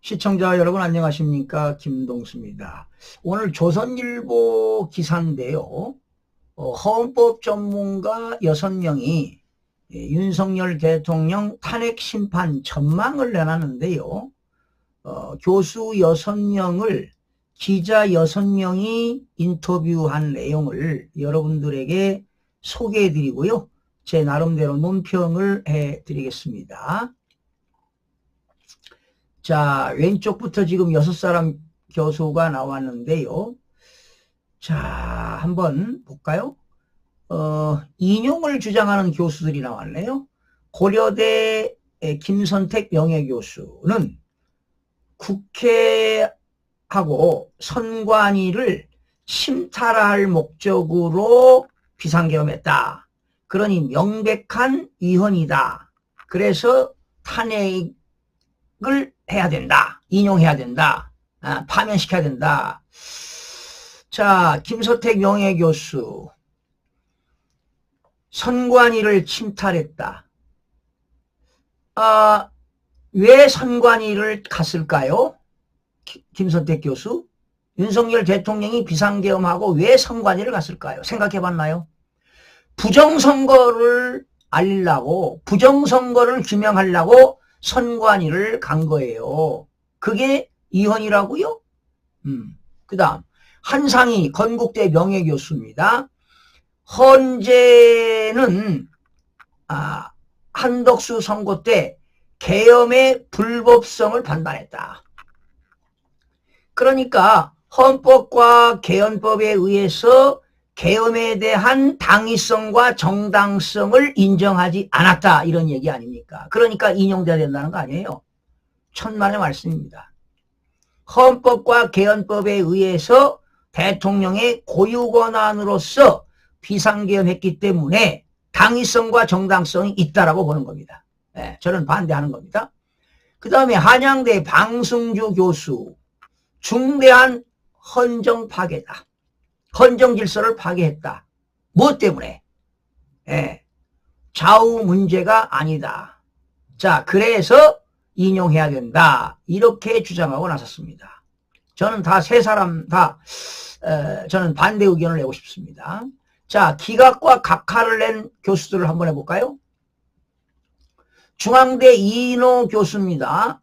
시청자 여러분 안녕하십니까? 김동수입니다. 오늘 조선일보 기사인데요. 헌법 전문가 6명이 윤석열 대통령 탄핵 심판 전망을 내놨는데요. 교수 6명을 기자 6명이 인터뷰한 내용을 여러분들에게 소개해드리고요. 제 나름대로 논평을 해드리겠습니다. 자, 왼쪽부터 지금 6사람 교수가 나왔는데요. 자, 한번 볼까요? 인용을 주장하는 교수들이 나왔네요. 고려대 김선택 명예교수는 국회하고 선관위를 침탈할 목적으로 비상계엄했다. 그러니 명백한 위헌이다. 그래서 탄핵을 해야 된다. 인용해야 된다. 파면시켜야 된다. 자, 김선택 명예교수. 선관위를 침탈했다. 왜 선관위를 갔을까요? 김선택 교수. 윤석열 대통령이 비상계엄하고 왜 선관위를 갔을까요? 생각해 봤나요? 부정선거를 알리려고, 부정선거를 규명하려고 선관위를 간 거예요. 그게 위헌이라고요? 그 다음 한상희 건국대 명예교수입니다. 헌재는 한덕수 선거 때 계엄의 불법성을 판단했다. 그러니까 헌법과 개헌법에 의해서 계엄에 대한 당위성과 정당성을 인정하지 않았다. 이런 얘기 아닙니까? 그러니까 인용돼야 된다는 거 아니에요. 천만의 말씀입니다. 헌법과 개헌법에 의해서 대통령의 고유권한으로서 비상계엄했기 때문에 당위성과 정당성이 있다라고 보는 겁니다. 네, 저는 반대하는 겁니다. 그 다음에 한양대 방승주 교수. 중대한 헌정 파괴다. 헌정 질서를 파괴했다. 무엇 때문에? 좌우 문제가 아니다. 자, 그래서 인용해야 된다. 이렇게 주장하고 나섰습니다. 저는 다 세 사람 다 저는 반대 의견을 내고 싶습니다. 자, 기각과 각하를 낸 교수들을 한번 해볼까요? 중앙대 이인호 교수입니다.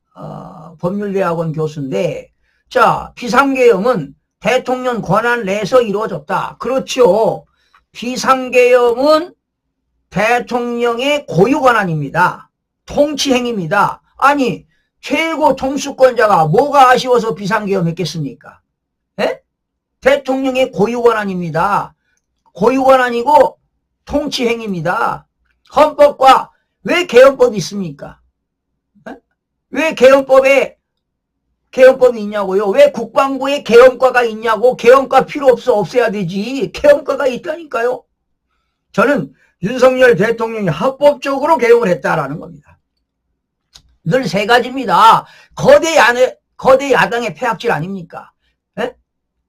법률대학원 교수인데, 자, 비상계엄은 대통령 권한 내에서 이루어졌다. 그렇죠. 비상계엄은 대통령의 고유권한입니다. 통치행위입니다. 아니, 최고 통수권자가 뭐가 아쉬워서 비상계엄 했겠습니까? 대통령의 고유권한입니다. 고유권한이고 통치행위입니다. 헌법과 왜 개헌법이 있습니까? 왜 개헌법이 있냐고요? 왜 국방부에 개헌과가 있냐고? 개헌과 필요 없어. 없애야 되지. 개헌과가 있다니까요. 저는 윤석열 대통령이 합법적으로 개헌을 했다라는 겁니다. 늘 세 가지입니다. 거대 야당의 폐악질 아닙니까?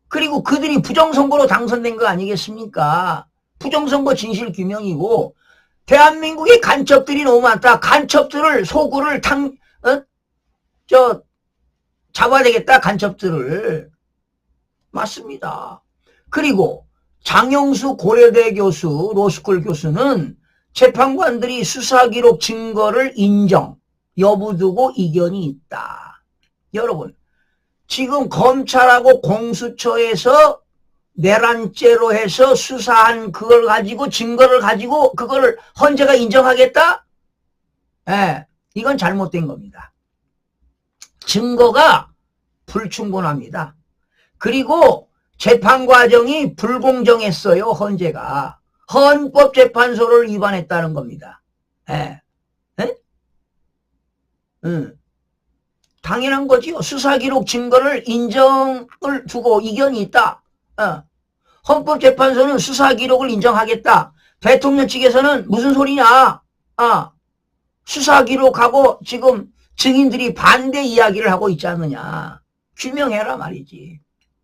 그리고 그들이 부정선거로 당선된 거 아니겠습니까? 부정선거 진실규명이고, 대한민국의 간첩들이 너무 많다. 간첩들을, 소굴을 잡아야 되겠다, 간첩들을. 맞습니다. 그리고 장영수 고려대 교수, 로스쿨 교수는 재판관들이 수사기록 증거를 인정, 여부 두고 이견이 있다. 여러분, 지금 검찰하고 공수처에서 내란죄로 해서 수사한 그걸 가지고, 증거를 가지고 그거를 헌재가 인정하겠다? 이건 잘못된 겁니다. 증거가 불충분합니다. 그리고 재판 과정이 불공정했어요. 헌재가. 헌법재판소를 위반했다는 겁니다. 당연한 거지요. 수사기록 증거를 인정을 두고 이견이 있다. 헌법재판소는 수사기록을 인정하겠다. 대통령 측에서는 무슨 소리냐. 수사기록하고 지금 증인들이 반대 이야기를 하고 있지 않느냐. 규명해라 말이지.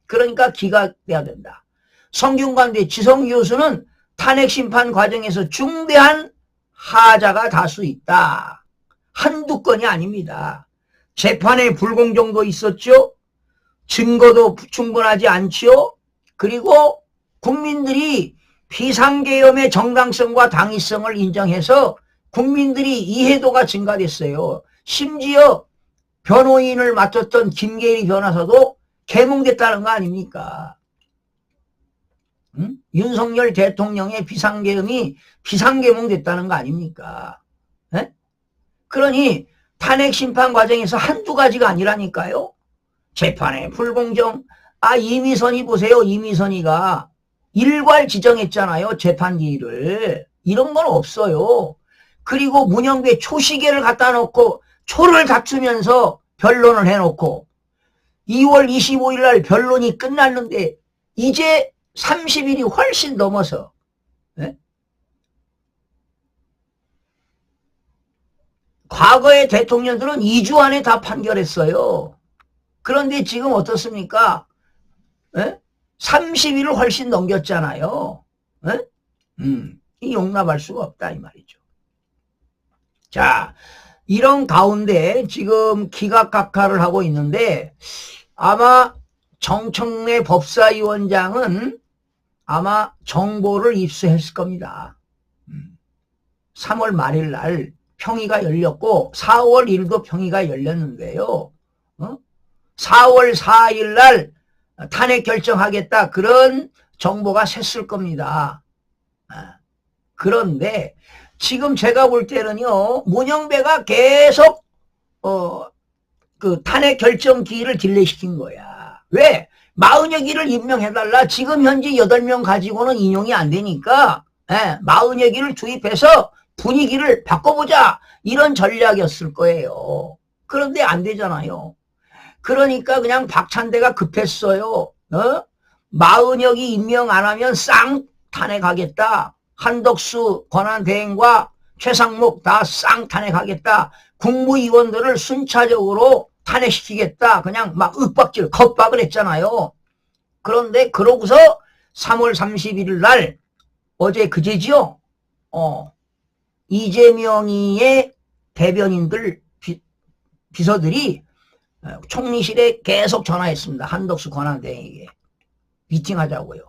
그러니까 기각돼야 된다. 성균관대 지성 교수는 탄핵 심판 과정에서 중대한 하자가 다수 있다. 한두 건이 아닙니다. 재판에 불공정도 있었죠. 증거도 충분하지 않지요. 그리고 국민들이 비상계엄의 정당성과 당위성을 인정해서 국민들이 이해도가 증가됐어요. 심지어 변호인을 맡았던 김계리 변호사도 개몽됐다는 거 아닙니까? 응? 윤석열 대통령의 비상계엄이 비상계몽됐다는 거 아닙니까? 에? 그러니 탄핵 심판 과정에서 한두 가지가 아니라니까요. 재판의 불공정. 이미선이 보세요. 이미선이가 일괄 지정했잖아요. 재판기일을. 이런 건 없어요. 그리고 문영배 초시계를 갖다 놓고 초를 다투면서 변론을 해놓고 2월 25일 날 변론이 끝났는데 이제 30일이 훨씬 넘어서 네? 과거의 대통령들은 2주 안에 다 판결했어요. 그런데 지금 어떻습니까? 네? 30일을 훨씬 넘겼잖아요. 네? 이 용납할 수가 없다 이 말이죠. 자, 이런 가운데 지금 기각각하를 하고 있는데 아마 정청래 법사위원장은 아마 정보를 입수했을 겁니다. 3월 말일 날 평의가 열렸고 4월 1일도 평의가 열렸는데요. 4월 4일 날 탄핵 결정하겠다 그런 정보가 샜을 겁니다. 그런데 지금 제가 볼 때는요, 문영배가 계속 그 탄핵 결정 기일을 딜레이시킨 거야. 왜? 40여기를 임명해달라. 지금 현재 8명 가지고는 인용이 안 되니까 40여기를 투입해서 분위기를 바꿔보자. 이런 전략이었을 거예요. 그런데 안 되잖아요. 그러니까 그냥 박찬대가 급했어요. 40여기 임명 안 하면 쌍 탄핵하겠다. 한덕수 권한대행과 최상목 다 쌍 탄핵하겠다. 국무위원들을 순차적으로 탄핵시키겠다. 그냥 막 윽박질, 겁박을 했잖아요. 그런데 그러고서 3월 31일 날 어제 그제지요. 이재명이의 대변인들 비서들이 총리실에 계속 전화했습니다. 한덕수 권한대행에게 미팅하자고요.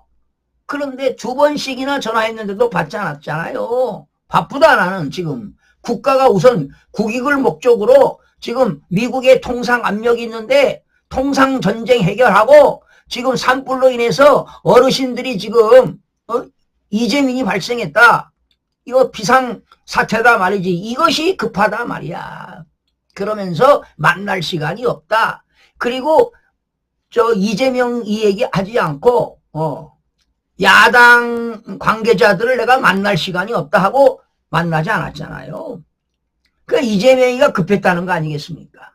그런데 2번씩이나 전화했는데도 받지 않았잖아요. 바쁘다 나는 지금. 국가가 우선 국익을 목적으로 지금 미국의 통상 압력이 있는데 통상 전쟁 해결하고 지금 산불로 인해서 어르신들이 지금 이재민이 발생했다. 이거 비상사태다 말이지. 이것이 급하다 말이야. 그러면서 만날 시간이 없다. 그리고 이재명 이 얘기 하지 않고 야당 관계자들을 내가 만날 시간이 없다 하고 만나지 않았잖아요. 그러니까 이재명이가 급했다는 거 아니겠습니까?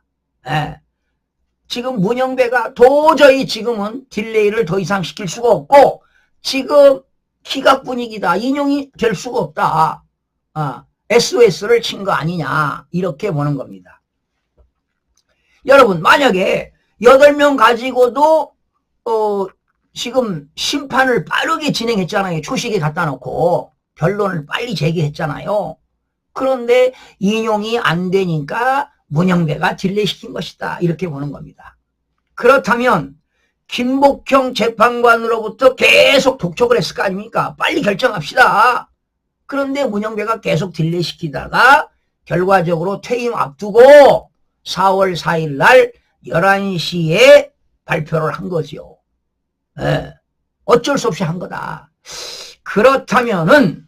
지금 문영배가 도저히 지금은 딜레이를 더 이상 시킬 수가 없고 지금 기각 분위기다. 인용이 될 수가 없다. SOS를 친 거 아니냐 이렇게 보는 겁니다. 여러분 만약에 8명 가지고도 지금 심판을 빠르게 진행했잖아요. 초식에 갖다 놓고 변론을 빨리 제기했잖아요. 그런데 인용이 안 되니까 문영배가 딜레이시킨 것이다. 이렇게 보는 겁니다. 그렇다면 김복형 재판관으로부터 계속 독촉을 했을 거 아닙니까? 빨리 결정합시다. 그런데 문영배가 계속 딜레이시키다가 결과적으로 퇴임 앞두고 4월 4일 날 11시에 발표를 한 거죠. 어쩔 수 없이 한 거다. 그렇다면은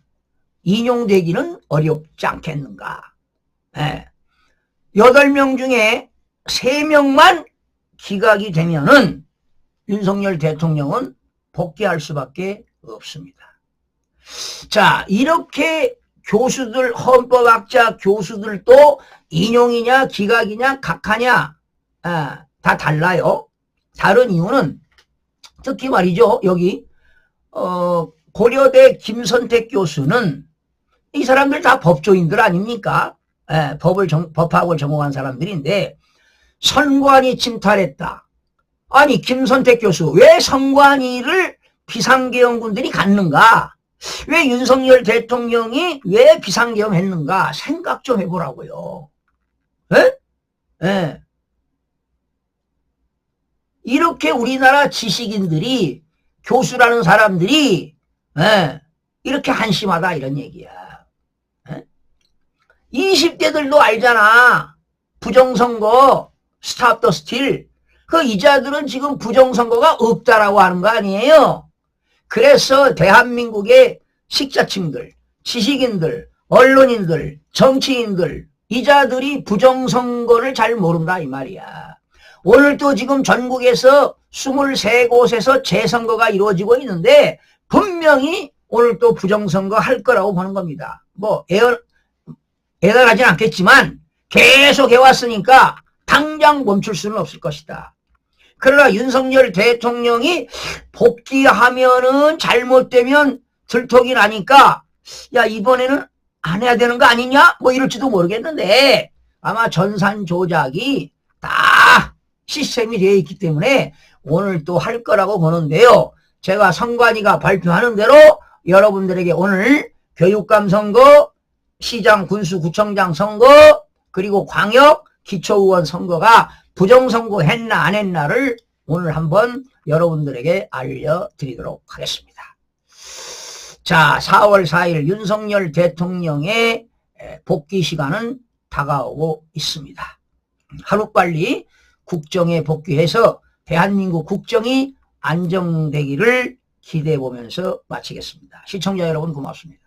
인용되기는 어렵지 않겠는가. 8명 중에 3명만 기각이 되면은 윤석열 대통령은 복귀할 수밖에 없습니다. 자, 이렇게 교수들, 헌법학자 교수들도 인용이냐 기각이냐 각하냐 다 달라요. 다른 이유는 특히 말이죠. 여기 고려대 김선택 교수는 이 사람들 다 법조인들 아닙니까? 법학을 전공한 사람들인데 선관위 침탈했다. 아니 김선택 교수 왜 선관위를 비상계엄군들이 갔는가? 왜 윤석열 대통령이 왜 비상계엄 했는가? 생각 좀 해보라고요. 이렇게 우리나라 지식인들이, 교수라는 사람들이 이렇게 한심하다 이런 얘기야. 20대들도 알잖아. 부정선거, 스탑 더 스틸. 그 이자들은 지금 부정선거가 없다라고 하는 거 아니에요. 그래서 대한민국의 식자층들, 지식인들, 언론인들, 정치인들, 이자들이 부정선거를 잘 모른다 이 말이야. 오늘 또 지금 전국에서 23곳에서 재선거가 이루어지고 있는데 분명히 오늘 또 부정선거 할 거라고 보는 겁니다. 뭐 애달하진 않겠지만 계속 해왔으니까 당장 멈출 수는 없을 것이다. 그러나 윤석열 대통령이 복귀하면은 잘못되면 들통이 나니까 야 이번에는 안 해야 되는 거 아니냐? 뭐 이럴지도 모르겠는데 아마 전산 조작이 다 시스템이 되어 있기 때문에 오늘 또 할 거라고 보는데요. 제가 선관위가 발표하는 대로 여러분들에게 오늘 교육감 선거, 시장, 군수, 구청장 선거, 그리고 광역, 기초의원 선거가 부정선거 했나 안 했나를 오늘 한번 여러분들에게 알려드리도록 하겠습니다. 자, 4월 4일 윤석열 대통령의 복귀 시간은 다가오고 있습니다. 하루빨리 국정에 복귀해서 대한민국 국정이 안정되기를 기대해 보면서 마치겠습니다. 시청자 여러분 고맙습니다.